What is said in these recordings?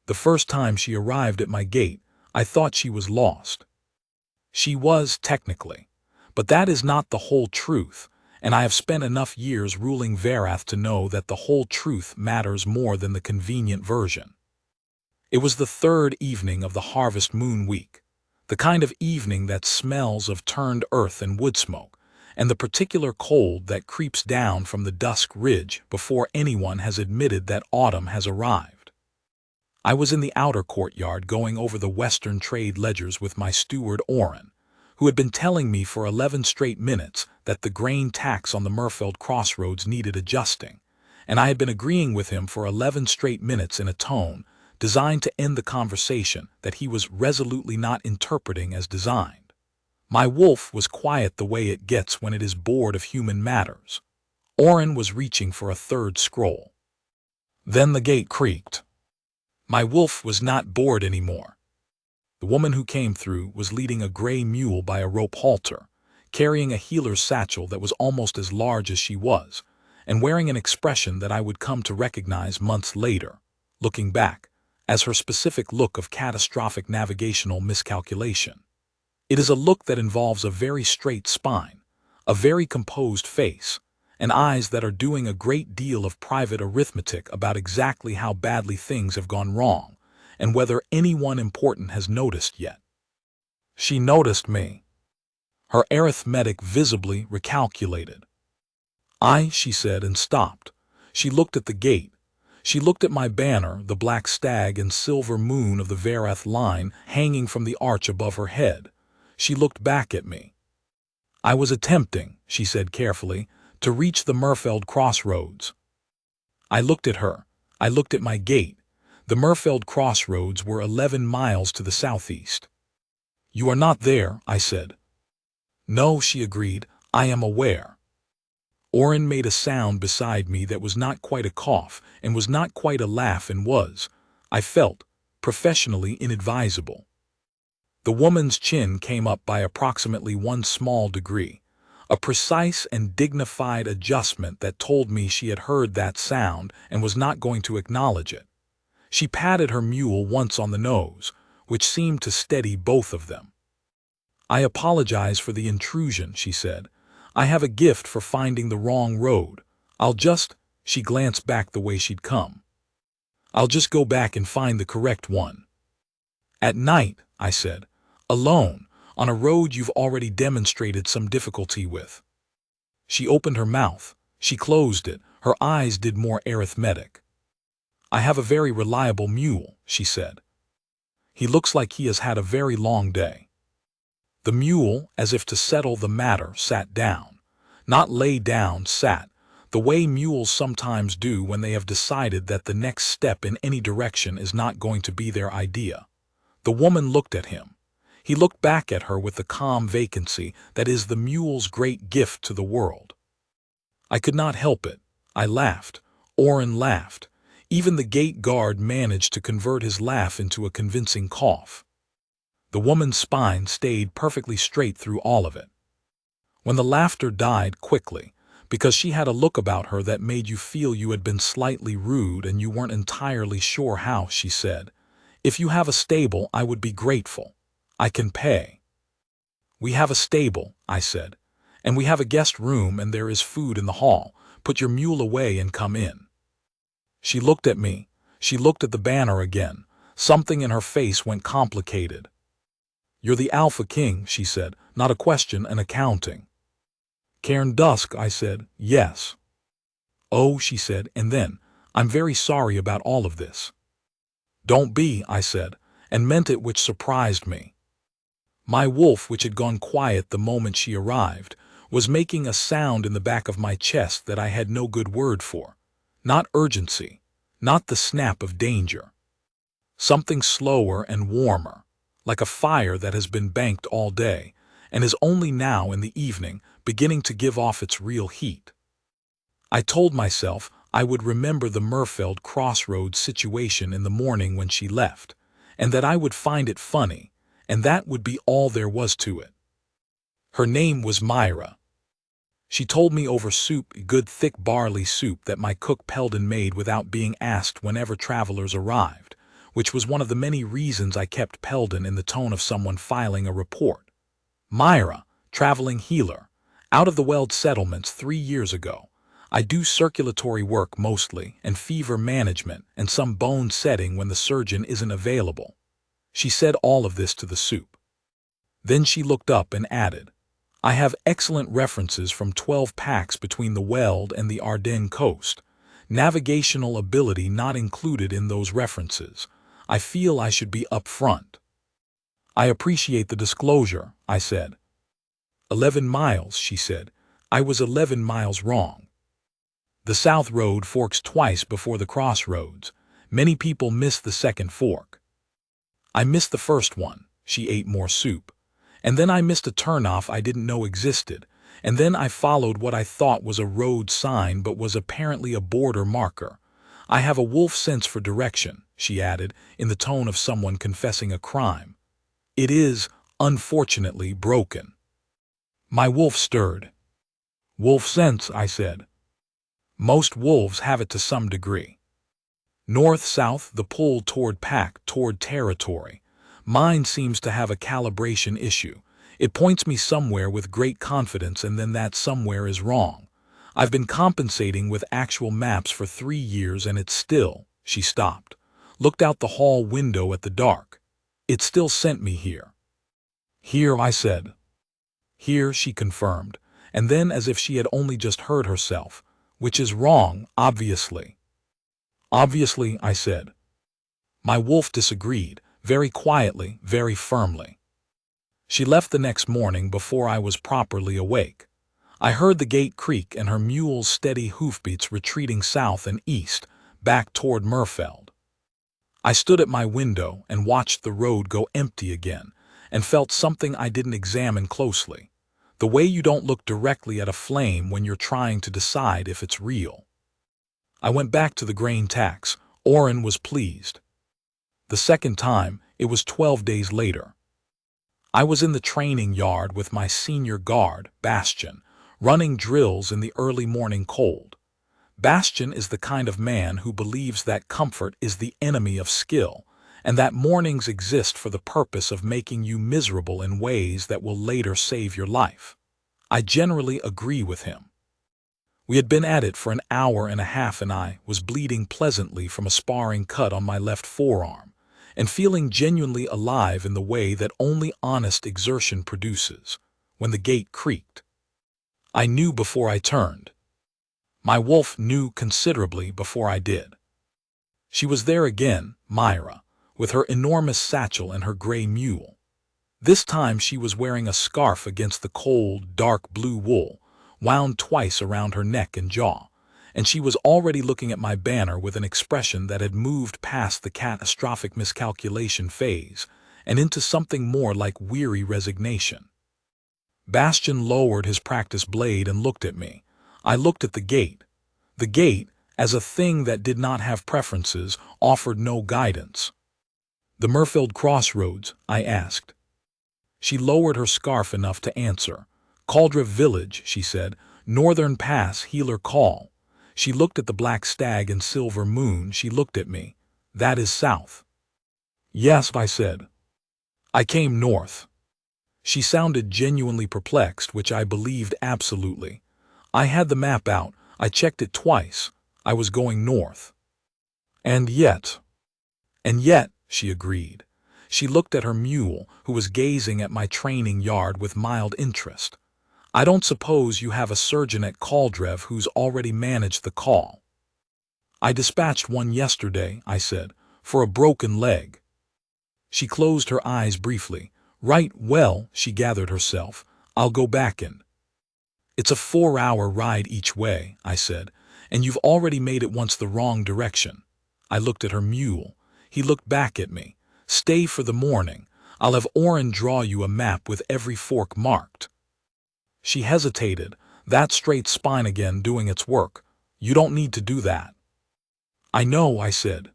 The first time she arrived at my gate, I thought she was lost. She was, technically. But that is not the whole truth, and I have spent enough years ruling Verath to know that the whole truth matters more than the convenient version. It was the third evening of the harvest moon week, the kind of evening that smells of turned earth and wood smoke, and the particular cold that creeps down from the dusk ridge before anyone has admitted that autumn has arrived. I was in the outer courtyard going over the Western trade ledgers with my steward Oren, who had been telling me for 11 straight minutes that the grain tax on the Murfeld crossroads needed adjusting, and I had been agreeing with him for 11 straight minutes in a tone designed to end the conversation that he was resolutely not interpreting as designed. My wolf was quiet the way it gets when it is bored of human matters. Oren was reaching for a third scroll. Then the gate creaked. My wolf was not bored anymore. The woman who came through was leading a gray mule by a rope halter, carrying a healer's satchel that was almost as large as she was, and wearing an expression that I would come to recognize months later, looking back, as her specific look of catastrophic navigational miscalculation. It is a look that involves a very straight spine, a very composed face, and eyes that are doing a great deal of private arithmetic about exactly how badly things have gone wrong, and whether anyone important has noticed yet. She noticed me. Her arithmetic visibly recalculated. She said, and stopped. She looked at the gate. She looked at my banner, the black stag and silver moon of the Verath line hanging from the arch above her head. She looked back at me. I was attempting, she said carefully, to reach the Murfeld crossroads. I looked at her. I looked at my gate. The Murfeld crossroads were 11 miles to the southeast. You are not there, I said. No, she agreed, I am aware. Oren made a sound beside me that was not quite a cough and was not quite a laugh and was, I felt, professionally inadvisable. The woman's chin came up by approximately 1 small degree, a precise and dignified adjustment that told me she had heard that sound and was not going to acknowledge it. She patted her mule once on the nose, which seemed to steady both of them. I apologize for the intrusion, she said. I have a gift for finding the wrong road. She glanced back the way she'd come. I'll just go back and find the correct one. At night, I said, alone, on a road you've already demonstrated some difficulty with. She opened her mouth. She closed it. Her eyes did more arithmetic. I have a very reliable mule, she said. He looks like he has had a very long day. The mule, as if to settle the matter, sat down. Not lay down, sat, the way mules sometimes do when they have decided that the next step in any direction is not going to be their idea. The woman looked at him. He looked back at her with the calm vacancy that is the mule's great gift to the world. I could not help it. I laughed. Oren laughed. Even the gate guard managed to convert his laugh into a convincing cough. The woman's spine stayed perfectly straight through all of it. When the laughter died quickly, because she had a look about her that made you feel you had been slightly rude and you weren't entirely sure how, she said, "If you have a stable, I would be grateful. I can pay." "We have a stable," I said, "and we have a guest room and there is food in the hall. Put your mule away and come in." She looked at me. She looked at the banner again. Something in her face went complicated. "You're the Alpha King," she said, "not a question, an accounting." "Cairn Dusk," I said, "yes." "Oh," she said, and then, "I'm very sorry about all of this." "Don't be," I said, and meant it, which surprised me. My wolf, which had gone quiet the moment she arrived, was making a sound in the back of my chest that I had no good word for. Not urgency, not the snap of danger. Something slower and warmer, like a fire that has been banked all day and is only now in the evening beginning to give off its real heat. I told myself I would remember the Murfeld crossroads situation in the morning when she left, and that I would find it funny, and that would be all there was to it. Her name was Myra. She told me over soup, good thick barley soup that my cook Peldon made without being asked whenever travelers arrived, which was one of the many reasons I kept Peldon in the tone of someone filing a report. Myra, traveling healer, out of the Weld settlements 3 years ago. I do circulatory work mostly, and fever management, and some bone setting when the surgeon isn't available. She said all of this to the soup. Then she looked up and added, I have excellent references from 12 packs between the Weld and the Ardennes coast. Navigational ability not included in those references. I feel I should be upfront. I appreciate the disclosure, I said. 11 miles, she said. I was 11 miles wrong. The South Road forks twice before the crossroads. Many people miss the second fork. I missed the first one. She ate more soup. And then I missed a turnoff I didn't know existed. And then I followed what I thought was a road sign but was apparently a border marker. I have a wolf sense for direction, she added, in the tone of someone confessing a crime. It is, unfortunately, broken. My wolf stirred. Wolf sense, I said. Most wolves have it to some degree. North-south, the pull toward pack, toward territory. Mine seems to have a calibration issue. It points me somewhere with great confidence and then that somewhere is wrong. I've been compensating with actual maps for 3 years and it's still, she stopped, looked out the hall window at the dark. It still sent me here. Here, I said. Here, she confirmed, and then as if she had only just heard herself, which is wrong, obviously. Obviously, I said. My wolf disagreed, very quietly, very firmly. She left the next morning before I was properly awake. I heard the gate creak and her mule's steady hoofbeats retreating south and east, back toward Murfeld. I stood at my window and watched the road go empty again, and felt something I didn't examine closely. The way you don't look directly at a flame when you're trying to decide if it's real. I went back to the grain tax. Oren was pleased. The second time, it was 12 days later. I was in the training yard with my senior guard, Bastian, running drills in the early morning cold. Bastian is the kind of man who believes that comfort is the enemy of skill, and that mornings exist for the purpose of making you miserable in ways that will later save your life. I generally agree with him. We had been at it for an hour and a half and I was bleeding pleasantly from a sparring cut on my left forearm, and feeling genuinely alive in the way that only honest exertion produces, when the gate creaked. I knew before I turned. My wolf knew considerably before I did. She was there again, Myra, with her enormous satchel and her gray mule. This time she was wearing a scarf against the cold, dark blue wool, wound twice around her neck and jaw, and she was already looking at my banner with an expression that had moved past the catastrophic miscalculation phase and into something more like weary resignation. Bastian lowered his practice blade and looked at me. I looked at the gate. The gate, as a thing that did not have preferences, offered no guidance. The Murfeld crossroads, I asked. She lowered her scarf enough to answer. Caldra Village, she said. Northern Pass, Healer Call. She looked at the black stag and silver moon. She looked at me. That is south. Yes, I said. I came north. She sounded genuinely perplexed, which I believed absolutely. I had the map out. I checked it twice. I was going north. And yet, she agreed. She looked at her mule, who was gazing at my training yard with mild interest. I don't suppose you have a surgeon at Caldrev who's already managed the call. I dispatched one yesterday, I said, for a broken leg. She closed her eyes briefly. Right, well, she gathered herself. I'll go back in. It's a 4-hour ride each way, I said, and you've already made it once the wrong direction. I looked at her mule. He looked back at me. Stay for the morning. I'll have Oren draw you a map with every fork marked. She hesitated, that straight spine again doing its work. You don't need to do that. I know, I said.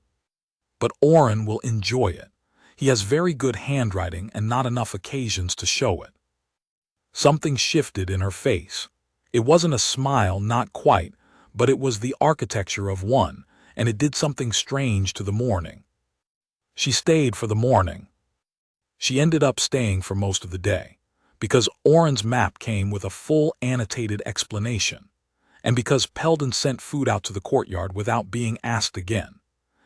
But Oren will enjoy it. He has very good handwriting and not enough occasions to show it. Something shifted in her face. It wasn't a smile, not quite, but it was the architecture of one, and it did something strange to the morning. She stayed for the morning. She ended up staying for most of the day, because Oren's map came with a full annotated explanation, and because Peldon sent food out to the courtyard without being asked again,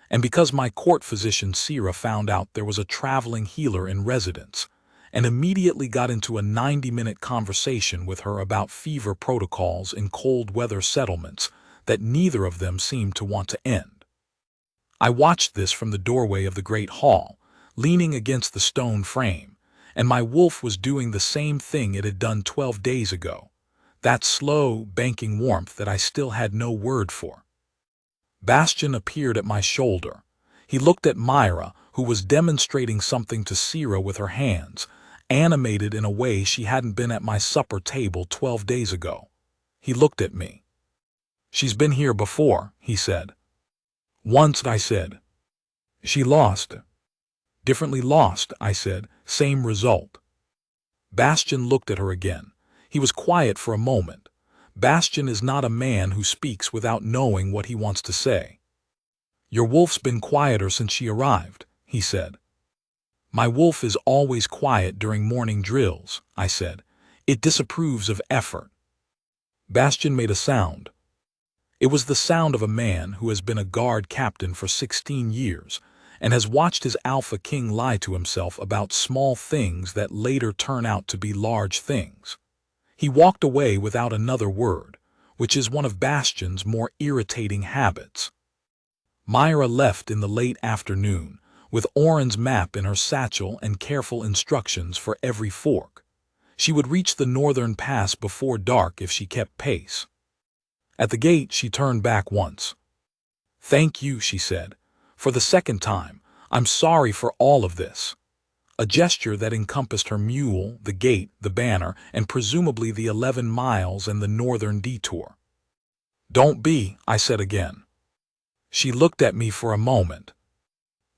and because my court physician Sira found out there was a traveling healer in residence, and immediately got into a 90-minute conversation with her about fever protocols in cold weather settlements that neither of them seemed to want to end. I watched this from the doorway of the great hall, leaning against the stone frame, and my wolf was doing the same thing it had done 12 days ago, that slow, banking warmth that I still had no word for. Bastian appeared at my shoulder. He looked at Myra, who was demonstrating something to Sira with her hands, animated in a way she hadn't been at my supper table 12 days ago. He looked at me. "She's been here before," he said. "Once," I said. "She lost." "Differently lost," I said. "Same result." Bastian looked at her again. He was quiet for a moment. Bastian is not a man who speaks without knowing what he wants to say. "Your wolf's been quieter since she arrived," he said. "My wolf is always quiet during morning drills," I said. "It disapproves of effort." Bastian made a sound. It was the sound of a man who has been a guard captain for 16 years and has watched his alpha king lie to himself about small things that later turn out to be large things. He walked away without another word, which is one of Bastian's more irritating habits. Myra left in the late afternoon, with Oren's map in her satchel and careful instructions for every fork. She would reach the northern pass before dark if she kept pace. At the gate, she turned back once. "Thank you," she said. "For the second time, I'm sorry for all of this." A gesture that encompassed her mule, the gate, the banner, and presumably the 11 miles and the northern detour. "Don't be," I said again. She looked at me for a moment.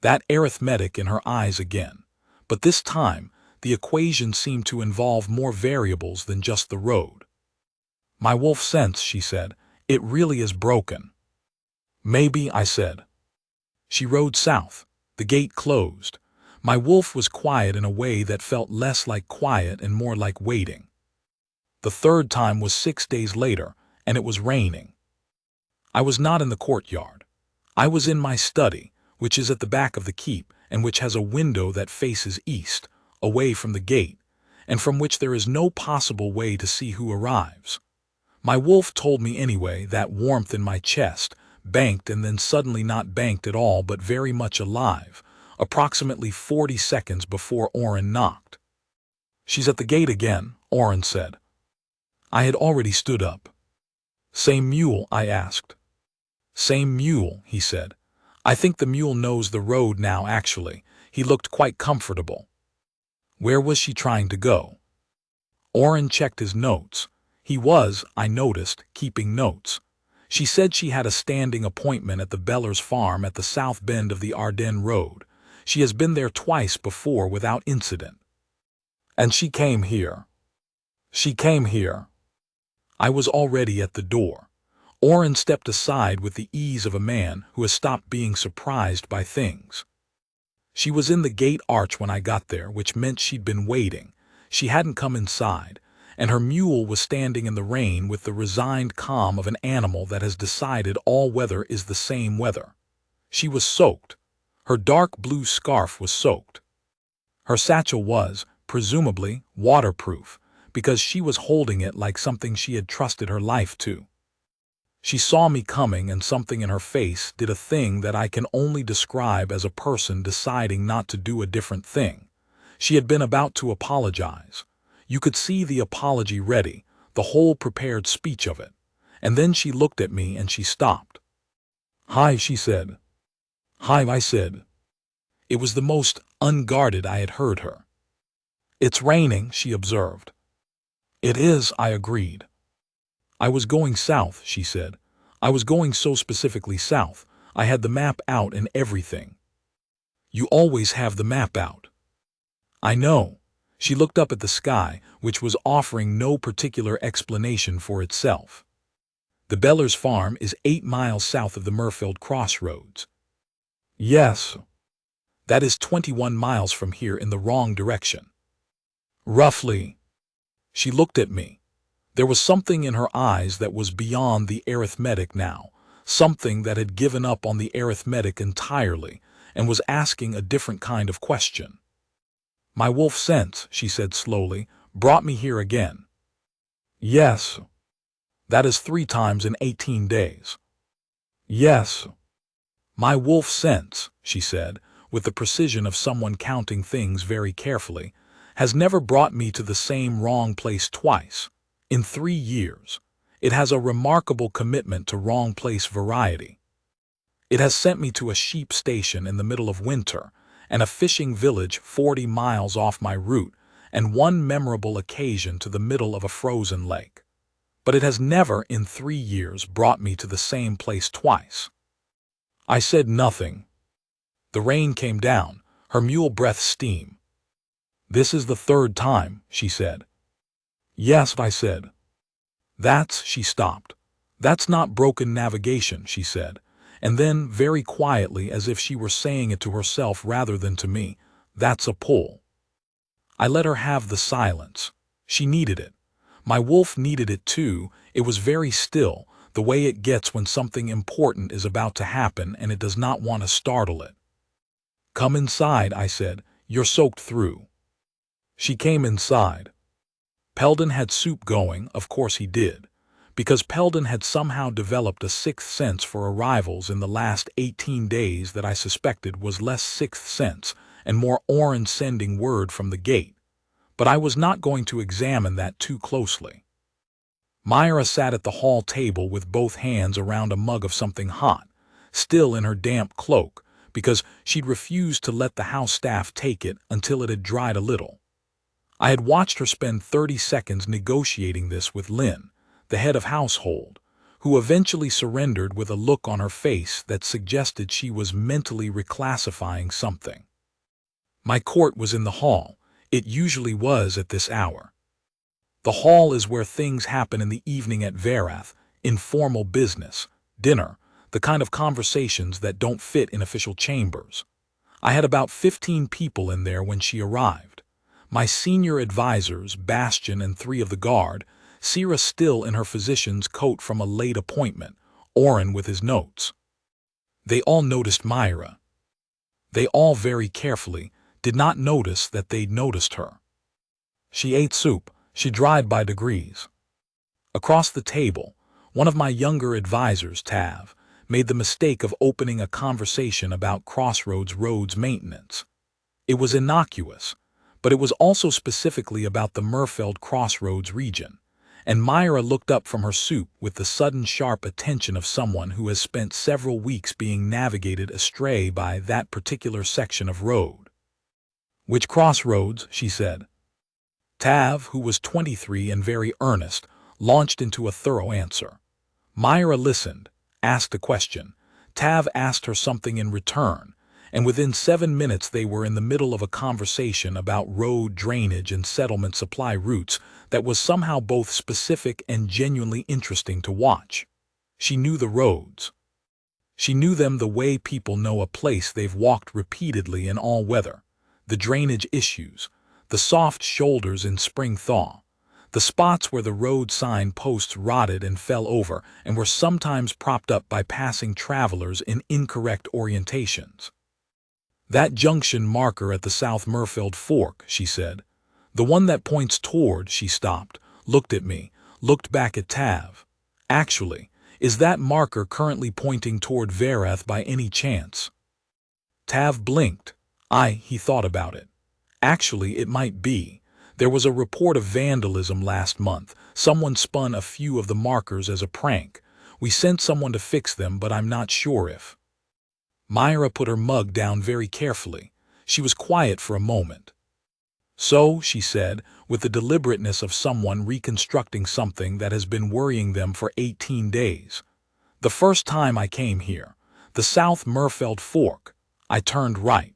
That arithmetic in her eyes again, but this time the equation seemed to involve more variables than just the road. "My wolf sense," she said, "it really is broken." "Maybe," I said. She rode south. The gate closed. My wolf was quiet in a way that felt less like quiet and more like waiting. The third time was 6 days later, and it was raining. I was not in the courtyard. I was in my study, which is at the back of the keep and which has a window that faces east, away from the gate, and from which there is no possible way to see who arrives. My wolf told me anyway, that warmth in my chest, banked and then suddenly not banked at all but very much alive, approximately 40 seconds before Oren knocked. "She's at the gate again," Oren said. I had already stood up. "Same mule?" I asked. "Same mule," he said. "I think the mule knows the road now, actually." He looked quite comfortable. "Where was she trying to go?" Oren checked his notes. He was, I noticed, keeping notes. "She said she had a standing appointment at the Bellers farm at the south bend of the Ardennes Road. She has been there twice before without incident." "And she came here?" "She came here." I was already at the door. Oren stepped aside with the ease of a man who has stopped being surprised by things. "She was in the gate arch when I got there, which meant she'd been waiting. She hadn't come inside, and her mule was standing in the rain with the resigned calm of an animal that has decided all weather is the same weather. She was soaked. Her dark blue scarf was soaked. Her satchel was, presumably, waterproof, because she was holding it like something she had trusted her life to. She saw me coming, and something in her face did a thing that I can only describe as a person deciding not to do a different thing. She had been about to apologize. You could see the apology ready, the whole prepared speech of it. And then she looked at me and she stopped. "Hi," she said. "Hi," I said. It was the most unguarded I had heard her. "It's raining," she observed. "It is," I agreed. "I was going south," she said. "I was going so specifically south. I had the map out and everything." "You always have the map out." "I know." She looked up at the sky, which was offering no particular explanation for itself. "The Bellers farm is 8 miles south of the Murfield crossroads." "Yes." That is 21 miles from here in the wrong direction. Roughly. She looked at me. There was something in her eyes that was beyond the arithmetic now, something that had given up on the arithmetic entirely and was asking a different kind of question. My wolf sense, she said slowly, brought me here again. Yes. That is 3 times in 18 days. Yes. My wolf sense, she said, with the precision of someone counting things very carefully, has never brought me to the same wrong place twice. In 3 years, it has a remarkable commitment to wrong place variety. It has sent me to a sheep station in the middle of winter, and a fishing village 40 miles off my route, and one memorable occasion to the middle of a frozen lake. But it has never in 3 years brought me to the same place twice. I said nothing. The rain came down, her mule breath steam. This is the 3rd time, she said. Yes, I said. She stopped. That's not broken navigation, she said. And then, very quietly, as if she were saying it to herself rather than to me, that's a pull. I let her have the silence. She needed it. My wolf needed it too. It was very still, the way it gets when something important is about to happen and it does not want to startle it. Come inside, I said. You're soaked through. She came inside. Peldon had soup going, of course he did, because Peldon had somehow developed a 6th sense for arrivals in the last 18 days that I suspected was less 6th sense and more orange sending word from the gate. But I was not going to examine that too closely. Myra sat at the hall table with both hands around a mug of something hot, still in her damp cloak, because she'd refused to let the house staff take it until it had dried a little. I had watched her spend 30 seconds negotiating this with Lynn, the head of household, who eventually surrendered with a look on her face that suggested she was mentally reclassifying something. My court was in the hall. It usually was at this hour. The hall is where things happen in the evening at Verath, informal business, dinner, the kind of conversations that don't fit in official chambers. I had about 15 people in there when she arrived. My senior advisors, Bastian and 3 of the guard, Sierra still in her physician's coat from a late appointment, Oren with his notes. They all noticed Myra. They all very carefully did not notice that they'd noticed her. She ate soup. She dried by degrees. Across the table, one of my younger advisors, Tav, made the mistake of opening a conversation about Crossroads roads maintenance. It was innocuous, but it was also specifically about the Murfeld Crossroads region, and Myra looked up from her soup with the sudden sharp attention of someone who has spent several weeks being navigated astray by that particular section of road. Which crossroads? She said. Tav, who was 23 and very earnest, launched into a thorough answer. Myra listened, asked a question. Tav asked her something in return, and within 7 minutes they were in the middle of a conversation about road drainage and settlement supply routes that was somehow both specific and genuinely interesting to watch. She knew the roads. She knew them the way people know a place they've walked repeatedly in all weather, the drainage issues, the soft shoulders in spring thaw, the spots where the road sign posts rotted and fell over and were sometimes propped up by passing travelers in incorrect orientations. That junction marker at the South Murfeld Fork, she said. The one that points toward, she stopped, looked at me, looked back at Tav. Actually, is that marker currently pointing toward Verath by any chance? Tav blinked. He thought about it. Actually, it might be. There was a report of vandalism last month. Someone spun a few of the markers as a prank. We sent someone to fix them, but I'm not sure if. Myra put her mug down very carefully. She was quiet for a moment. So, she said, with the deliberateness of someone reconstructing something that has been worrying them for 18 days. The first time I came here, the South Murfeld Fork, I turned right.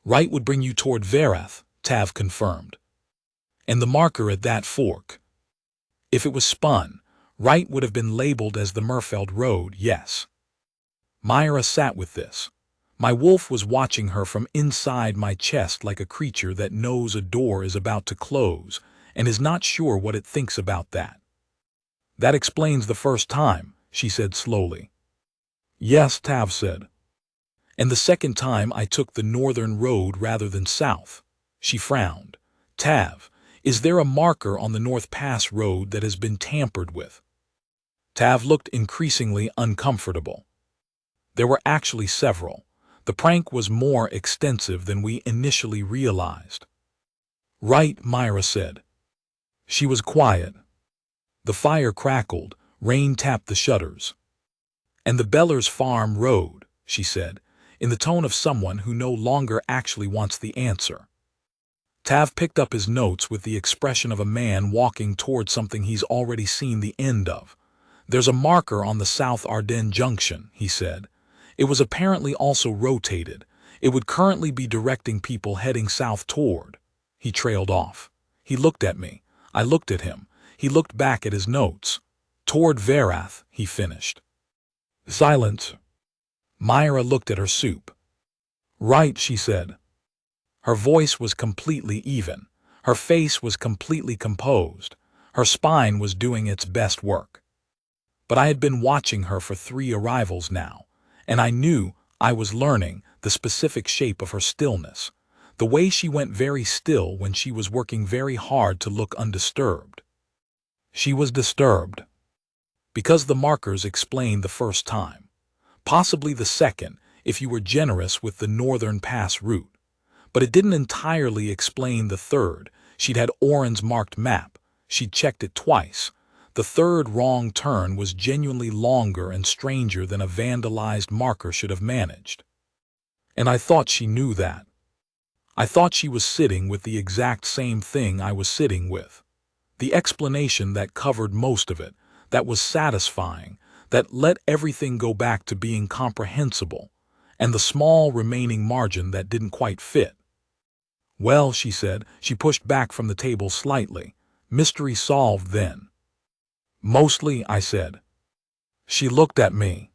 Right would bring you toward Verath, Tav confirmed. And the marker at that fork. If it was spun, right would have been labeled as the Murfeld Road, yes. Myra sat with this. My wolf was watching her from inside my chest like a creature that knows a door is about to close and is not sure what it thinks about that. That explains the first time, she said slowly. Yes, Tav said. And the second time I took the northern road rather than south. She frowned. Tav, is there a marker on the North Pass road that has been tampered with? Tav looked increasingly uncomfortable. There were actually several. The prank was more extensive than we initially realized. Right, Myra said. She was quiet. The fire crackled, rain tapped the shutters. And the Bellers Farm Road, she said, in the tone of someone who no longer actually wants the answer. Tav picked up his notes with the expression of a man walking toward something he's already seen the end of. There's a marker on the South Ardennes Junction, he said. It was apparently also rotated. It would currently be directing people heading south toward. He trailed off. He looked at me. I looked at him. He looked back at his notes. Toward Verath, he finished. Silence. Myra looked at her soup. Right, she said. Her voice was completely even. Her face was completely composed. Her spine was doing its best work. But I had been watching her for 3 arrivals now, and I knew I was learning the specific shape of her stillness, the way she went very still when she was working very hard to look undisturbed. She was disturbed. Because the markers explained the first time. Possibly the second, if you were generous with the Northern Pass route. But it didn't entirely explain the third. She'd had Oren's marked map. She'd checked it twice. The third wrong turn was genuinely longer and stranger than a vandalized marker should have managed. And I thought she knew that. I thought she was sitting with the exact same thing I was sitting with. The explanation that covered most of it, that was satisfying, that let everything go back to being comprehensible, and the small remaining margin that didn't quite fit. Well, she said, she pushed back from the table slightly. Mystery solved then. Mostly, I said. She looked at me.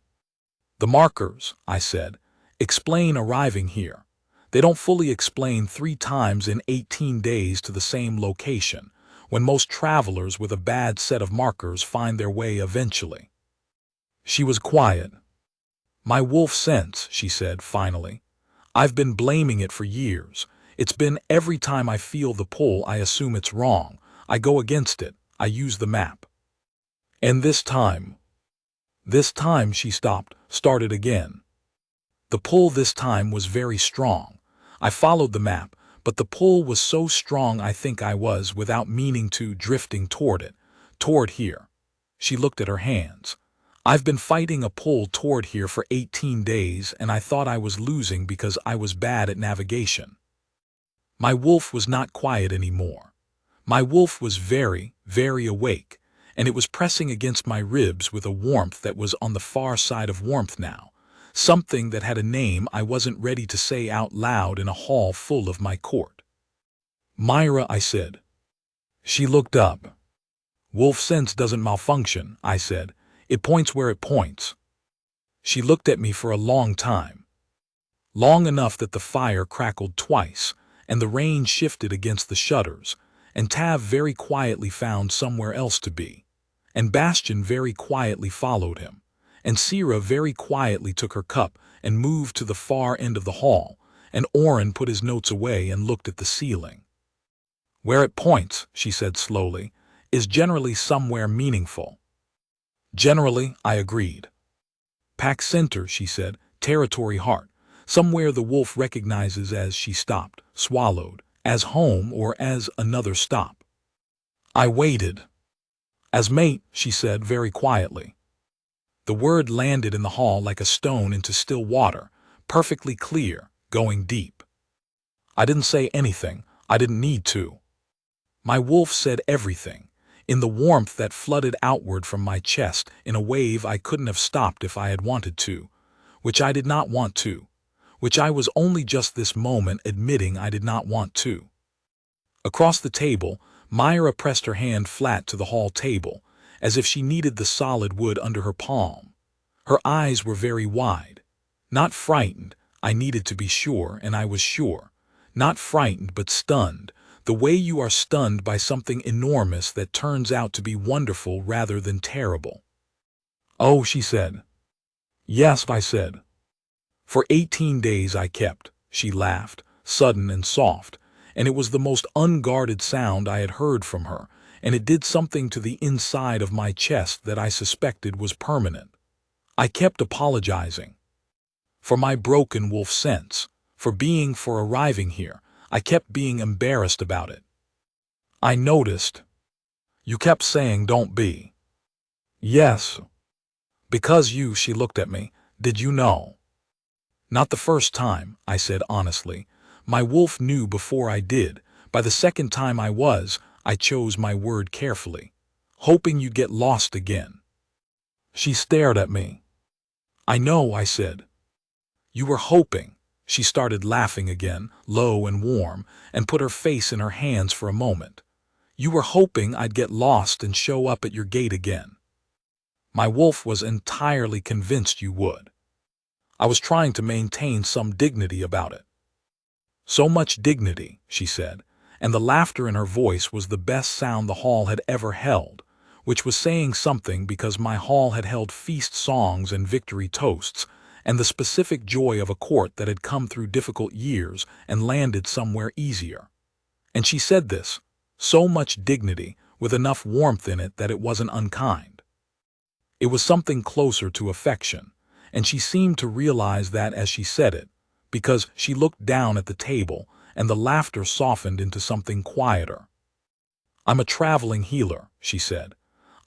The markers, I said, explain arriving here. They don't fully explain 3 times in 18 days to the same location, when most travelers with a bad set of markers find their way eventually. She was quiet. My wolf sense, she said finally. I've been blaming it for years. It's been every time I feel the pull I assume it's wrong. I go against it. I use the map. And this time she stopped, started again. The pull this time was very strong. I followed the map, but the pull was so strong I think I was, without meaning to, drifting toward it, toward here. She looked at her hands. I've been fighting a pull toward here for 18 days, and I thought I was losing because I was bad at navigation. My wolf was not quiet anymore. My wolf was very, very awake, and it was pressing against my ribs with a warmth that was on the far side of warmth now, something that had a name I wasn't ready to say out loud in a hall full of my court. Myra, I said. She looked up. Wolf sense doesn't malfunction, I said. It points where it points. She looked at me for a long time. Long enough that the fire crackled twice, and the rain shifted against the shutters, and Tav very quietly found somewhere else to be, and Bastian very quietly followed him, and Sierra very quietly took her cup and moved to the far end of the hall, and Oren put his notes away and looked at the ceiling. Where it points, she said slowly, is generally somewhere meaningful. Generally, I agreed. Pack center, she said, territory heart, somewhere the wolf recognizes as she stopped, swallowed, as home or as another stop. I waited. As mate, she said very quietly. The word landed in the hall like a stone into still water, perfectly clear, going deep. I didn't say anything. I didn't need to. My wolf said everything, in the warmth that flooded outward from my chest in a wave I couldn't have stopped if I had wanted to, which I did not want to, which I was only just this moment admitting I did not want to. Across the table, Myra pressed her hand flat to the hall table, as if she needed the solid wood under her palm. Her eyes were very wide. Not frightened, I needed to be sure, and I was sure. Not frightened, but stunned. The way you are stunned by something enormous that turns out to be wonderful rather than terrible. Oh, she said. Yes, I said. For 18 days I kept, she laughed, sudden and soft, and it was the most unguarded sound I had heard from her, and it did something to the inside of my chest that I suspected was permanent. I kept apologizing. For my broken wolf sense, for arriving here, I kept being embarrassed about it. I noticed. You kept saying don't be. Yes. Because she looked at me, did you know? Not the first time, I said honestly. My wolf knew before I did. By the second time I chose my word carefully. Hoping you'd get lost again. She stared at me. I know, I said. You were hoping. She started laughing again, low and warm, and put her face in her hands for a moment. You were hoping I'd get lost and show up at your gate again. My wolf was entirely convinced you would. I was trying to maintain some dignity about it. So much dignity, she said, and the laughter in her voice was the best sound the hall had ever held, which was saying something because my hall had held feast songs and victory toasts, and the specific joy of a court that had come through difficult years and landed somewhere easier. And she said this, so much dignity, with enough warmth in it that it wasn't unkind. It was something closer to affection, and she seemed to realize that as she said it, because she looked down at the table and the laughter softened into something quieter. I'm a traveling healer, she said.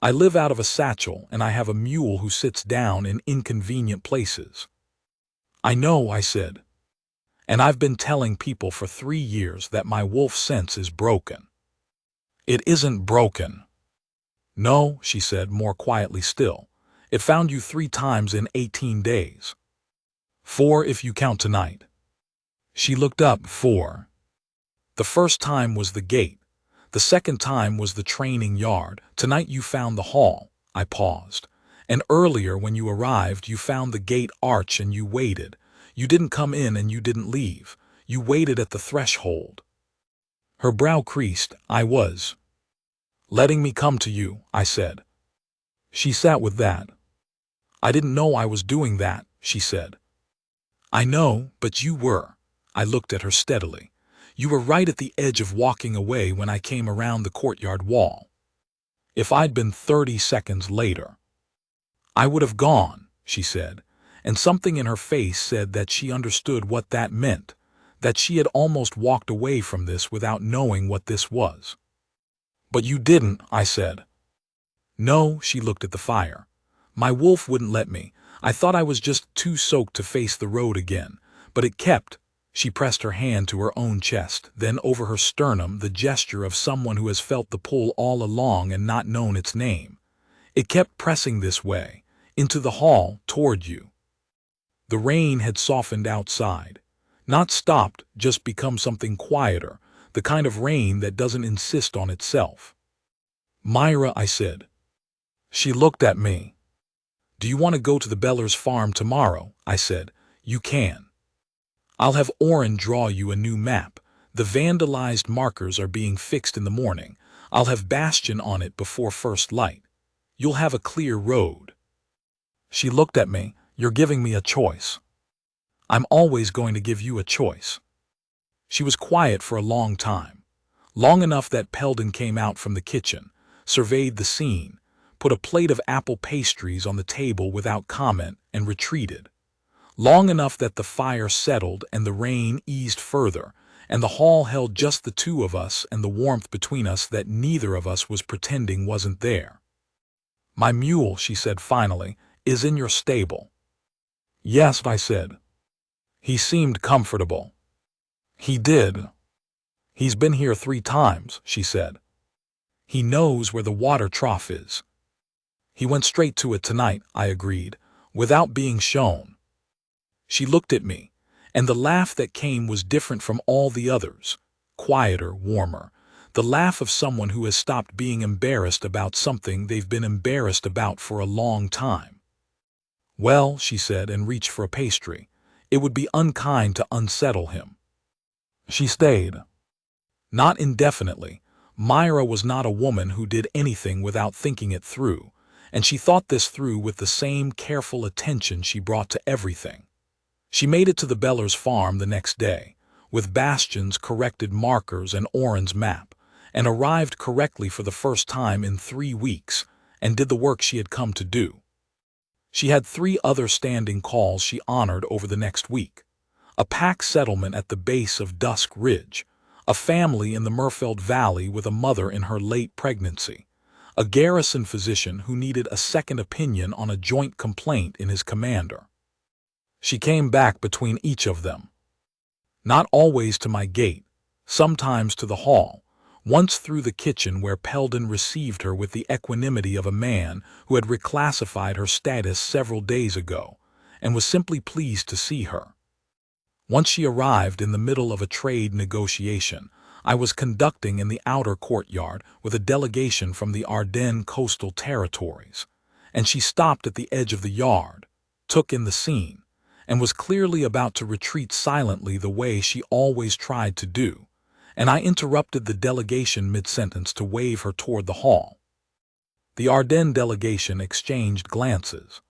I live out of a satchel and I have a mule who sits down in inconvenient places. I know, I said. And I've been telling people for 3 years that my wolf sense is broken. It isn't broken. No, she said more quietly still. It found you 3 times in 18 days. 4 if you count tonight. She looked up. 4. The first time was the gate. The second time was the training yard. Tonight you found the hall. I paused. And earlier when you arrived you found the gate arch and you waited. You didn't come in and you didn't leave. You waited at the threshold. Her brow creased. I was letting me come to you, I said. She sat with that. I didn't know I was doing that, she said. I know, but you were. I looked at her steadily. You were right at the edge of walking away when I came around the courtyard wall. If I'd been 30 seconds later, I would have gone, she said, and something in her face said that she understood what that meant, that she had almost walked away from this without knowing what this was. But you didn't, I said. No, she looked at the fire. My wolf wouldn't let me. I thought I was just too soaked to face the road again, but it kept. She pressed her hand to her own chest, then over her sternum, the gesture of someone who has felt the pull all along and not known its name. It kept pressing this way, into the hall, toward you. The rain had softened outside. Not stopped, just become something quieter, the kind of rain that doesn't insist on itself. Myra, I said. She looked at me. Do you want to go to the Bellers farm tomorrow? I said. You can. I'll have Oren draw you a new map. The vandalized markers are being fixed in the morning. I'll have Bastion on it before first light. You'll have a clear road. She looked at me. You're giving me a choice. I'm always going to give you a choice. She was quiet for a long time. Long enough that Peldon came out from the kitchen, surveyed the scene, put a plate of apple pastries on the table without comment, and retreated. Long enough that the fire settled and the rain eased further, and the hall held just the two of us and the warmth between us that neither of us was pretending wasn't there. My mule, she said finally, is in your stable. Yes, I said. He seemed comfortable. He did. He's been here 3 times, she said. He knows where the water trough is. He went straight to it tonight, I agreed, without being shown. She looked at me, and the laugh that came was different from all the others, quieter, warmer, the laugh of someone who has stopped being embarrassed about something they've been embarrassed about for a long time. Well, she said and reached for a pastry. It would be unkind to unsettle him. She stayed. Not indefinitely. Myra was not a woman who did anything without thinking it through, and she thought this through with the same careful attention she brought to everything. She made it to the Bellers farm the next day, with Bastian's corrected markers and Oren's map, and arrived correctly for the first time in 3 weeks, and did the work she had come to do. She had 3 other standing calls she honored over the next week. A pack settlement at the base of Dusk Ridge, a family in the Murfeld Valley with a mother in her late pregnancy, a garrison physician who needed a second opinion on a joint complaint in his commander. She came back between each of them. Not always to my gate, sometimes to the hall, once through the kitchen where Peldon received her with the equanimity of a man who had reclassified her status several days ago, and was simply pleased to see her. Once she arrived in the middle of a trade negotiation I was conducting in the outer courtyard with a delegation from the Ardennes coastal territories, and she stopped at the edge of the yard, took in the scene, and was clearly about to retreat silently the way she always tried to do, and I interrupted the delegation mid-sentence to wave her toward the hall. The Ardennes delegation exchanged glances.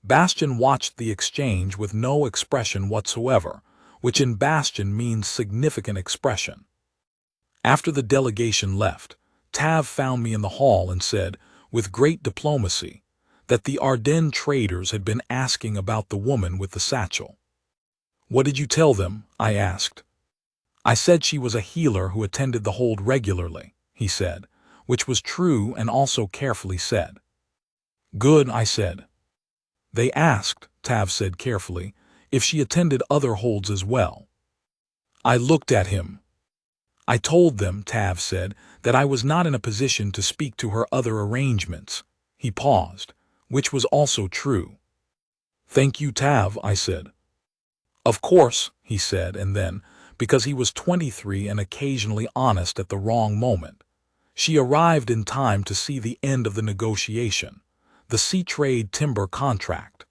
Bastian watched the exchange with no expression whatsoever, which in Bastian means significant expression. After the delegation left, Tav found me in the hall and said, with great diplomacy, that the Ardennes traders had been asking about the woman with the satchel. "What did you tell them?" I asked. "I said she was a healer who attended the hold regularly," he said, which was true and also carefully said. "Good," I said. "They asked," Tav said carefully, "if she attended other holds as well." I looked at him. "I told them," Tav said, "that I was not in a position to speak to her other arrangements." He paused, which was also true. "Thank you, Tav," I said. "Of course," he said, and then, because he was 23 and occasionally honest at the wrong moment, she arrived in time to see the end of the negotiation, the sea trade timber contract.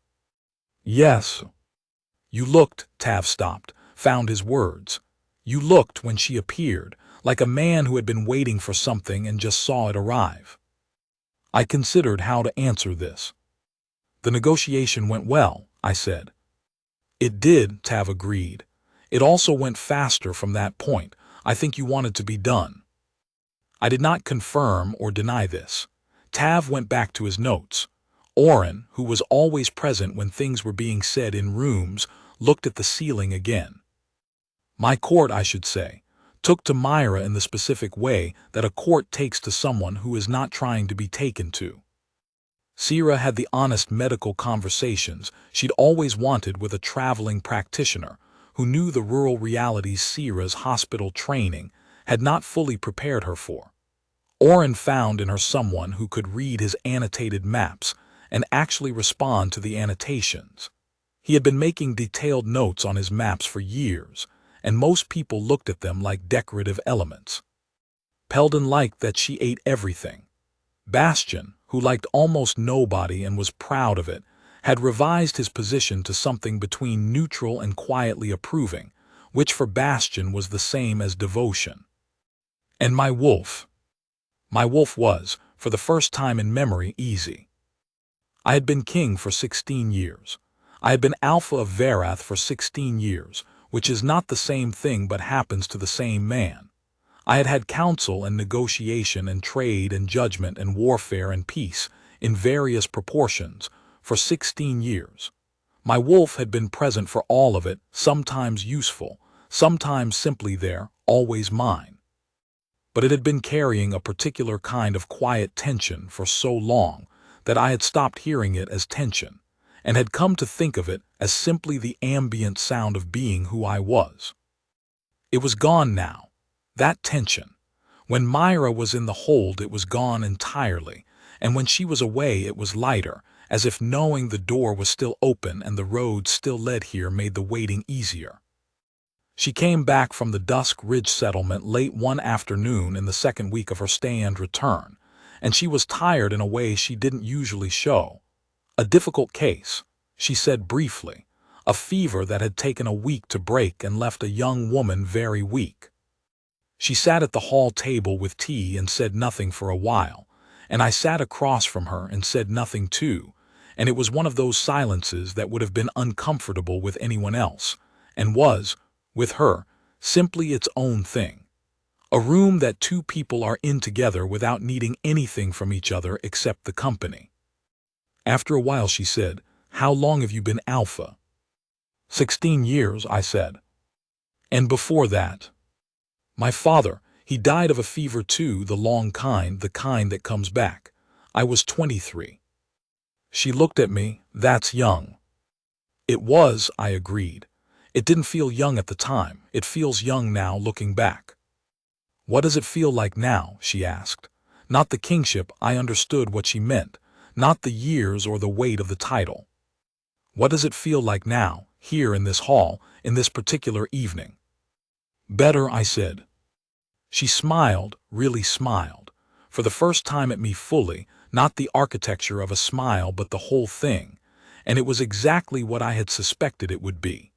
"Yes." "You looked," Tav stopped, found his words. "You looked when she appeared, like a man who had been waiting for something and just saw it arrive." I considered how to answer this. "The negotiation went well," I said. "It did," Tav agreed. "It also went faster from that point. I think you wanted to be done." I did not confirm or deny this. Tav went back to his notes. Oren, who was always present when things were being said in rooms, looked at the ceiling again. My court, I should say, took to Myra in the specific way that a court takes to someone who is not trying to be taken to. Sierra had the honest medical conversations she'd always wanted with a traveling practitioner who knew the rural realities Sierra's hospital training had not fully prepared her for. Oren found in her someone who could read his annotated maps and actually respond to the annotations. He had been making detailed notes on his maps for years, and most people looked at them like decorative elements. Peldon liked that she ate everything. Bastian, who liked almost nobody and was proud of it, had revised his position to something between neutral and quietly approving, which for Bastian was the same as devotion. And my wolf. My wolf was, for the first time in memory, easy. I had been king for 16 years. I had been Alpha of Verath for 16 years, which is not the same thing but happens to the same man. I had had counsel and negotiation and trade and judgment and warfare and peace, in various proportions, for 16 years. My wolf had been present for all of it, sometimes useful, sometimes simply there, always mine. But it had been carrying a particular kind of quiet tension for so long that I had stopped hearing it as tension, and had come to think of it as simply the ambient sound of being who I was. It was gone now, that tension. When Myra was in the hold it was gone entirely, and when she was away it was lighter, as if knowing the door was still open and the road still led here made the waiting easier. She came back from the Dusk Ridge settlement late one afternoon in the second week of her stay and return, and she was tired in a way she didn't usually show. "A difficult case," she said briefly. a fever that had taken a week to break and left a young woman very weak. She sat at the hall table with tea and said nothing for a while, and I sat across from her and said nothing too, and it was one of those silences that would have been uncomfortable with anyone else, and was, with her, simply its own thing. A room that two people are in together without needing anything from each other except the company. After a while she said, "How long have you been alpha?" 16 years, I said. And before that? My father, he died of a fever too, the kind that comes back. I was 23. She looked at me. That's young. It was, I agreed. It didn't feel young at the time. It feels young now looking back. What does it feel like now? She asked. Not the kingship, I understood what she meant, not the years or the weight of the title. What does it feel like now, here in this hall, in this particular evening? Better, I said. She smiled, really smiled, for the first time at me fully, not the architecture of a smile but the whole thing, and it was exactly what I had suspected it would be.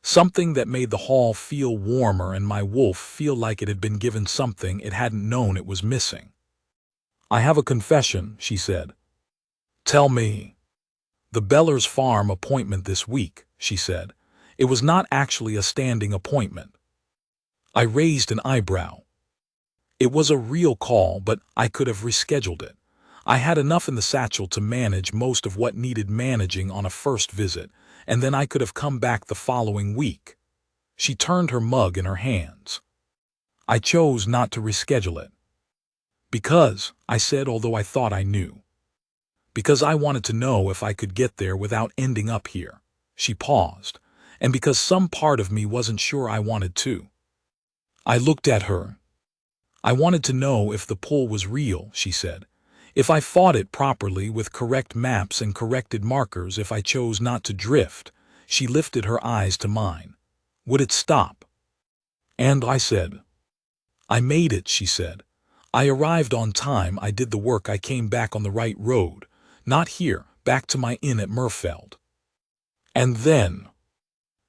Something that made the hall feel warmer and my wolf feel like it had been given something it hadn't known it was missing. I have a confession, she said. Tell me. The Bellers Farm appointment this week, she said. It was not actually a standing appointment. I raised an eyebrow. It was a real call, but I could have rescheduled it. I had enough in the satchel to manage most of what needed managing on a first visit, and then I could have come back the following week. She turned her mug in her hands. I chose not to reschedule it. Because, I said, although I thought I knew. Because I wanted to know if I could get there without ending up here. She paused, and because some part of me wasn't sure I wanted to. I looked at her. I wanted to know if the pull was real, she said. If I fought it properly with correct maps and corrected markers, if I chose not to drift. She lifted her eyes to mine. Would it stop? And I said. I made it, she said. I arrived on time, I did the work, I came back on the right road. Not here, back to my inn at Murfeld. And then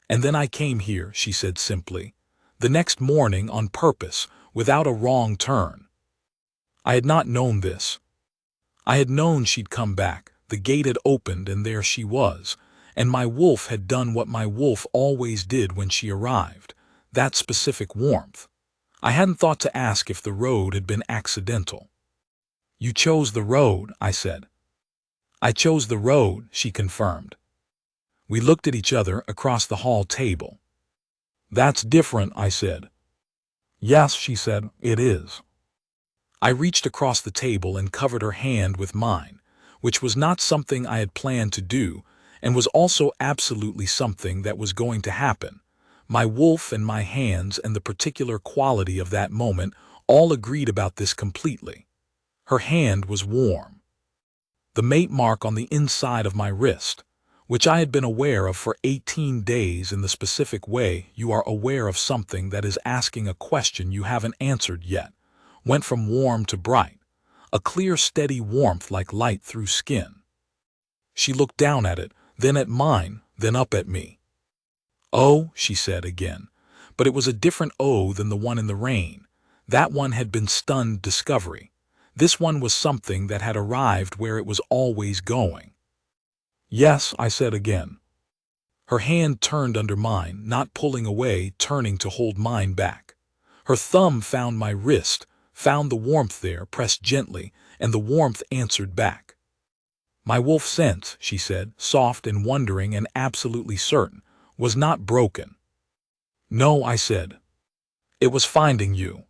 I came here, she said simply. The next morning on purpose, without a wrong turn. I had not known this. I had known she'd come back, the gate had opened and there she was, and my wolf had done what my wolf always did when she arrived, that specific warmth. I hadn't thought to ask if the road had been accidental. You chose the road, I said. I chose the road, she confirmed. We looked at each other across the hall table. That's different, I said. Yes, she said, it is. I reached across the table and covered her hand with mine, which was not something I had planned to do, and was also absolutely something that was going to happen. My wolf and my hands and the particular quality of that moment all agreed about this completely. Her hand was warm. The mate mark on the inside of my wrist, which I had been aware of for 18 days in the specific way you are aware of something that is asking a question you haven't answered yet, went from warm to bright, a clear, steady warmth like light through skin. She looked down at it, then at mine, then up at me. Oh, she said again, but it was a different oh than the one in the rain. That one had been stunned discovery. This one was something that had arrived where it was always going. Yes, I said again. Her hand turned under mine, not pulling away, turning to hold mine back. Her thumb found my wrist, found the warmth there, pressed gently, and the warmth answered back. My wolf sense, she said, soft and wondering and absolutely certain, was not broken. No, I said. It was finding you.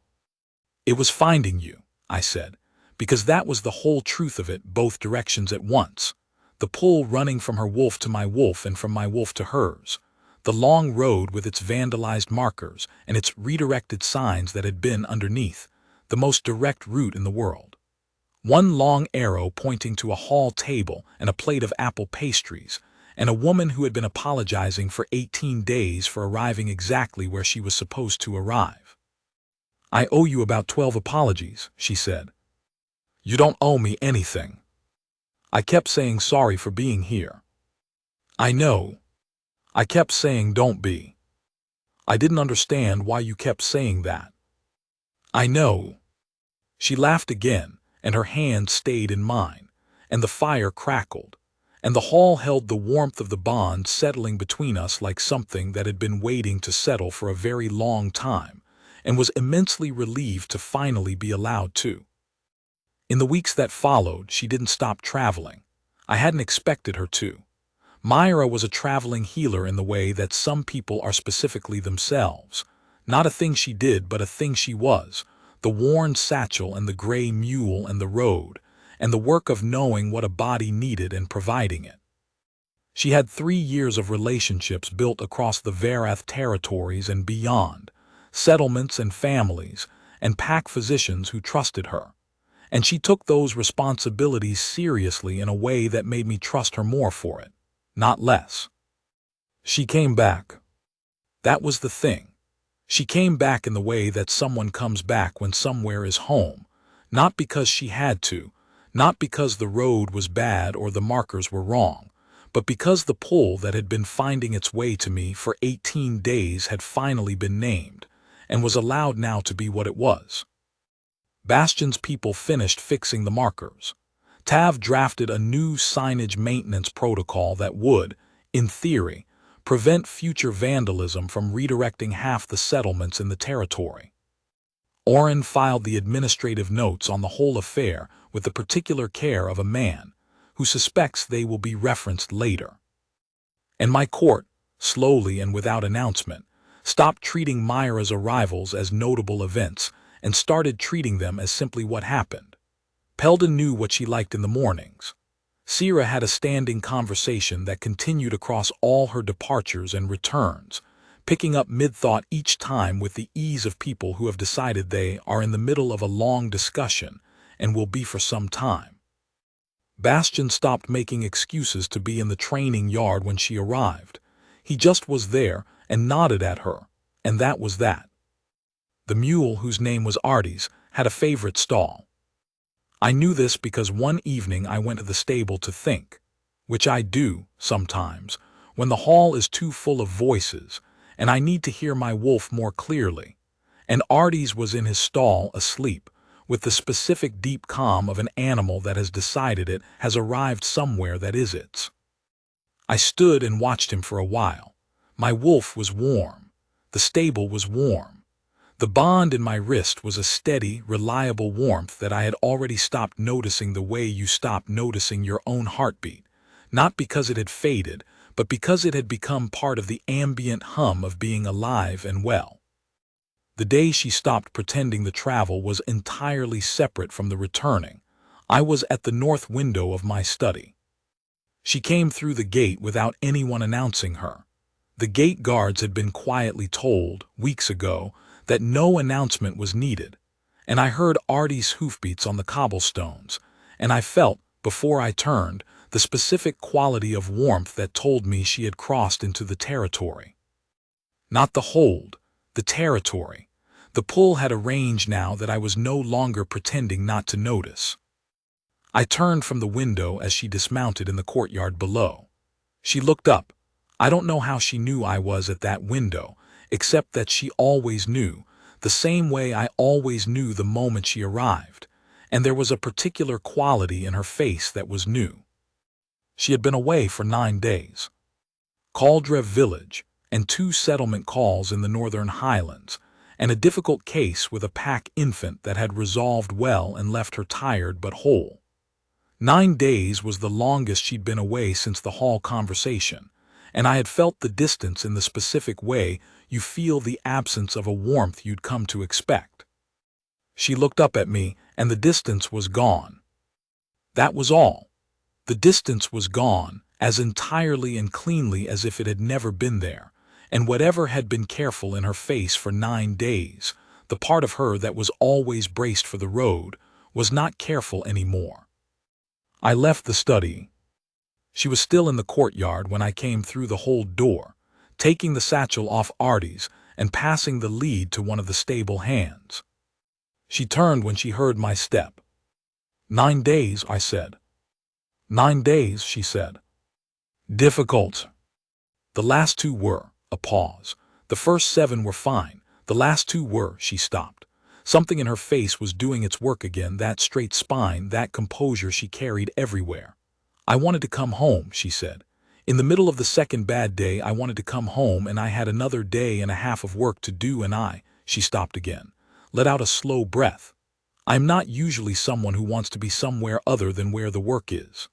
It was finding you, I said, because that was the whole truth of it, both directions at once. The pull running from her wolf to my wolf and from my wolf to hers. The long road with its vandalized markers and its redirected signs that had been underneath. The most direct route in the world. One long arrow pointing to a hall table and a plate of apple pastries, and a woman who had been apologizing for 18 days for arriving exactly where she was supposed to arrive. I owe you about 12 apologies, she said. You don't owe me anything. I kept saying sorry for being here. I know. I kept saying don't be. I didn't understand why you kept saying that. I know. She laughed again, and her hand stayed in mine, and the fire crackled, and the hall held the warmth of the bond settling between us like something that had been waiting to settle for a very long time, and was immensely relieved to finally be allowed to. In the weeks that followed, she didn't stop traveling. I hadn't expected her to. Myra was a traveling healer in the way that some people are specifically themselves. Not a thing she did, but a thing she was. The worn satchel and the gray mule and the road, and the work of knowing what a body needed and providing it. She had 3 years of relationships built across the Verath territories and beyond, settlements and families, and pack physicians who trusted her. And she took those responsibilities seriously in a way that made me trust her more for it, not less. She came back. That was the thing. She came back in the way that someone comes back when somewhere is home, not because she had to, not because the road was bad or the markers were wrong, but because the pull that had been finding its way to me for 18 days had finally been named, and was allowed now to be what it was. Bastion's people finished fixing the markers. Tav drafted a new signage maintenance protocol that would, in theory, prevent future vandalism from redirecting half the settlements in the territory. Oren filed the administrative notes on the whole affair with the particular care of a man who suspects they will be referenced later. And my court, slowly and without announcement, stopped treating Myra's arrivals as notable events and started treating them as simply what happened. Peldon knew what she liked in the mornings. Sierra had a standing conversation that continued across all her departures and returns, picking up mid-thought each time with the ease of people who have decided they are in the middle of a long discussion and will be for some time. Bastion stopped making excuses to be in the training yard when she arrived. He just was there and nodded at her, and that was that. The mule, whose name was Artie's, had a favorite stall. I knew this because one evening I went to the stable to think, which I do, sometimes, when the hall is too full of voices, and I need to hear my wolf more clearly. And Artie's was in his stall, asleep, with the specific deep calm of an animal that has decided it has arrived somewhere that is its. I stood and watched him for a while. My wolf was warm. The stable was warm. The bond in my wrist was a steady, reliable warmth that I had already stopped noticing the way you stop noticing your own heartbeat, not because it had faded, but because it had become part of the ambient hum of being alive and well. The day she stopped pretending the travel was entirely separate from the returning. I was at the north window of my study. She came through the gate without anyone announcing her. The gate guards had been quietly told, weeks ago, that no announcement was needed, and I heard Artie's hoofbeats on the cobblestones, and I felt, before I turned, the specific quality of warmth that told me she had crossed into the territory. Not the hold, the territory. The pull had a range now that I was no longer pretending not to notice. I turned from the window as she dismounted in the courtyard below. She looked up. I don't know how she knew I was at that window, except that she always knew, the same way I always knew the moment she arrived, and there was a particular quality in her face that was new. She had been away for 9 days. Caldrev village, and 2 settlement calls in the Northern Highlands, and a difficult case with a pack infant that had resolved well and left her tired but whole. 9 days was the longest she'd been away since the hall conversation, and I had felt the distance in the specific way you feel the absence of a warmth you'd come to expect. She looked up at me, and the distance was gone. That was all. The distance was gone, as entirely and cleanly as if it had never been there, and whatever had been careful in her face for 9 days, the part of her that was always braced for the road, was not careful anymore. I left the study. She was still in the courtyard when I came through the hold door, taking the satchel off Artie's and passing the lead to one of the stable hands. She turned when she heard my step. 9 days, I said. 9 days, she said. Difficult. The last two were, a pause. The first 7 were fine. The last 2 were, she stopped. Something in her face was doing its work again, that straight spine, that composure she carried everywhere. I wanted to come home, she said. In the middle of the second bad day, I wanted to come home, and I had another day and a half of work to do, and she stopped again, let out a slow breath. I'm not usually someone who wants to be somewhere other than where the work is.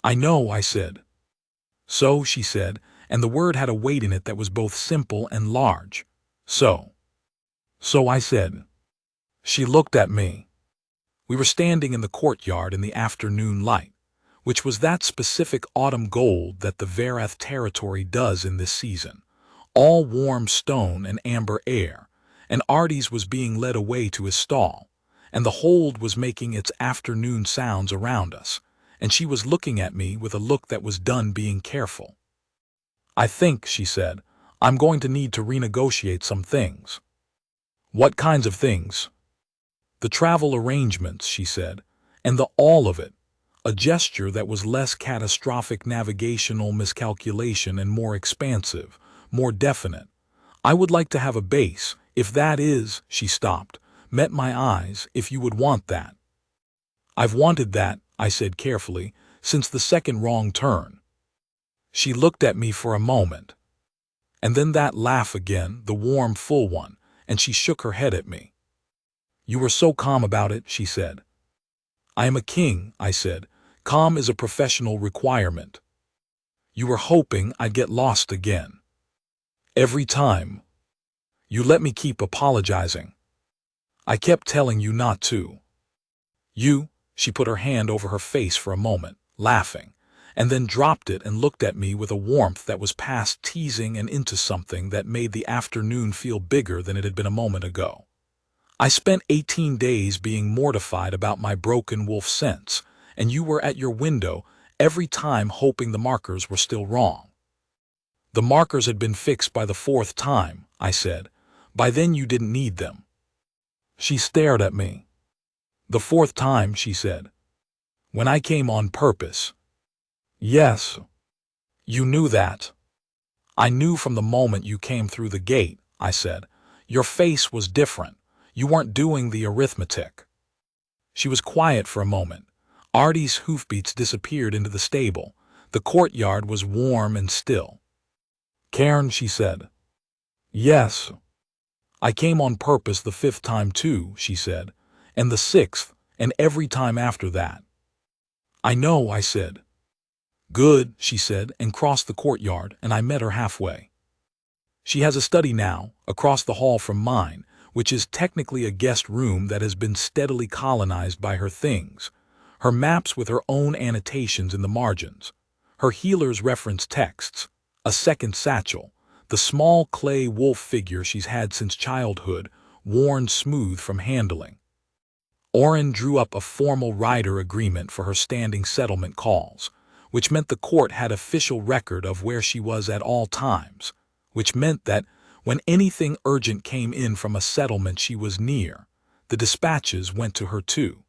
I know, I said. So, she said, and the word had a weight in it that was both simple and large. So, I said. She looked at me. We were standing in the courtyard in the afternoon light, which was that specific autumn gold that the Verath territory does in this season, all warm stone and amber air, and Artie's was being led away to his stall, and the hold was making its afternoon sounds around us, and she was looking at me with a look that was done being careful. I think, she said, I'm going to need to renegotiate some things. What kinds of things? The travel arrangements, she said, and the all of it, a gesture that was less catastrophic navigational miscalculation and more expansive, more definite. I would like to have a base, if that is, she stopped, met my eyes, if you would want that. I've wanted that, I said carefully, since the second wrong turn. She looked at me for a moment. And then that laugh again, the warm, full one, and she shook her head at me. You were so calm about it, she said. I am a king, I said. Calm is a professional requirement. You were hoping I'd get lost again. Every time. You let me keep apologizing. I kept telling you not to. She put her hand over her face for a moment, laughing, and then dropped it and looked at me with a warmth that was past teasing and into something that made the afternoon feel bigger than it had been a moment ago. I spent 18 days being mortified about my broken wolf sense, and you were at your window every time hoping the markers were still wrong. The markers had been fixed by the 4th time, I said. By then you didn't need them. She stared at me. The 4th time, she said. When I came on purpose. Yes. You knew that. I knew from the moment you came through the gate, I said. Your face was different. You weren't doing the arithmetic. She was quiet for a moment. Artie's hoofbeats disappeared into the stable. The courtyard was warm and still. Cairn, she said. Yes. I came on purpose the 5th time too, she said, and the 6th, and every time after that. I know, I said. Good, she said, and crossed the courtyard, and I met her halfway. She has a study now, across the hall from mine, which is technically a guest room that has been steadily colonized by her things, her maps with her own annotations in the margins, her healer's reference texts, a second satchel, the small clay wolf figure she's had since childhood, worn smooth from handling. Oren drew up a formal rider agreement for her standing settlement calls, which meant the court had official record of where she was at all times, which meant that when anything urgent came in from a settlement she was near, the dispatches went to her too.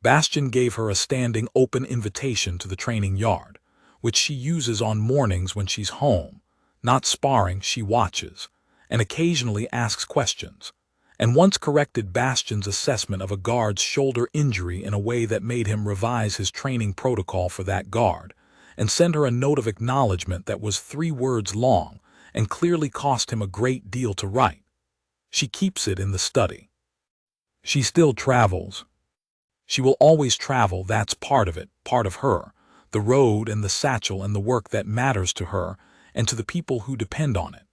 Bastion gave her a standing open invitation to the training yard, which she uses on mornings when she's home, not sparring, she watches, and occasionally asks questions, and once corrected Bastion's assessment of a guard's shoulder injury in a way that made him revise his training protocol for that guard, and send her a note of acknowledgement that was 3 words long, and clearly cost him a great deal to write. She keeps it in the study. She still travels. She will always travel, that's part of it, part of her, the road and the satchel and the work that matters to her and to the people who depend on it.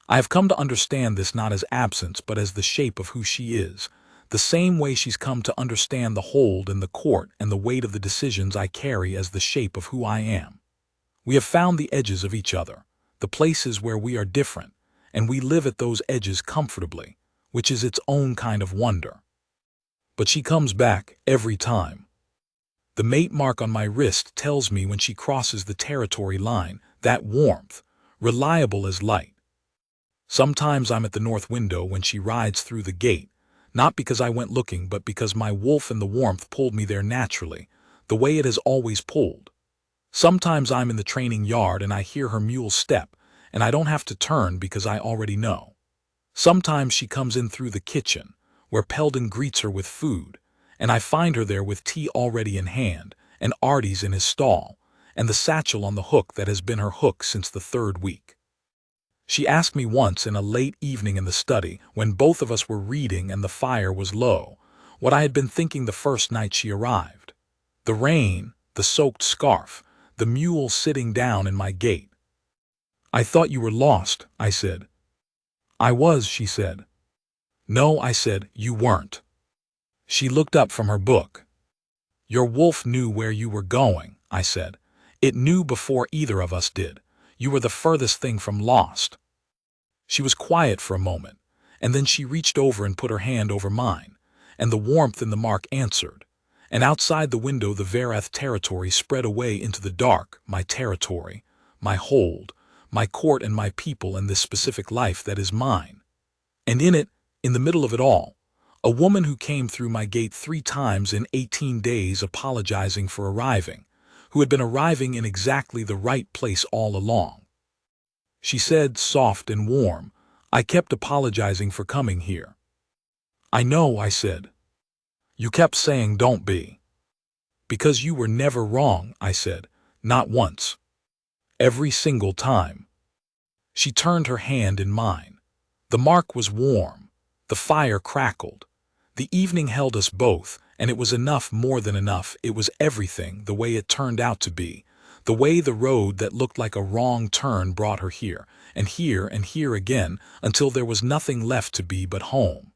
I have come to understand this not as absence but as the shape of who she is, the same way she's come to understand the hold and the court and the weight of the decisions I carry as the shape of who I am. We have found the edges of each other, the places where we are different, and we live at those edges comfortably, which is its own kind of wonder. But she comes back every time. The mate mark on my wrist tells me when she crosses the territory line, that warmth, reliable as light. Sometimes I'm at the north window when she rides through the gate, not because I went looking but because my wolf and the warmth pulled me there naturally, the way it has always pulled. Sometimes I'm in the training yard and I hear her mule step, and I don't have to turn because I already know. Sometimes she comes in through the kitchen, where Peldon greets her with food, and I find her there with tea already in hand, and Artie's in his stall, and the satchel on the hook that has been her hook since the 3rd week. She asked me once in a late evening in the study, when both of us were reading and the fire was low, what I had been thinking the first night she arrived. The rain, the soaked scarf, the mule sitting down in my gate. "I thought you were lost," I said. "I was," she said. "No," I said, "you weren't." She looked up from her book. "Your wolf knew where you were going," I said. "It knew before either of us did. You were the furthest thing from lost." She was quiet for a moment, and then she reached over and put her hand over mine, and the warmth in the mark answered. And outside the window the Verath territory spread away into the dark, my territory, my hold, my court and my people and this specific life that is mine. And in it, in the middle of it all, a woman who came through my gate 3 times in 18 days apologizing for arriving, who had been arriving in exactly the right place all along. She said, soft and warm, "I kept apologizing for coming here." "I know," I said. "You kept saying don't be." "Because you were never wrong," I said. "Not once. Every single time." She turned her hand in mine. The mark was warm. The fire crackled. The evening held us both, and it was enough, more than enough. It was everything, the way it turned out to be. The way the road that looked like a wrong turn brought her here and here again, until there was nothing left to be but home.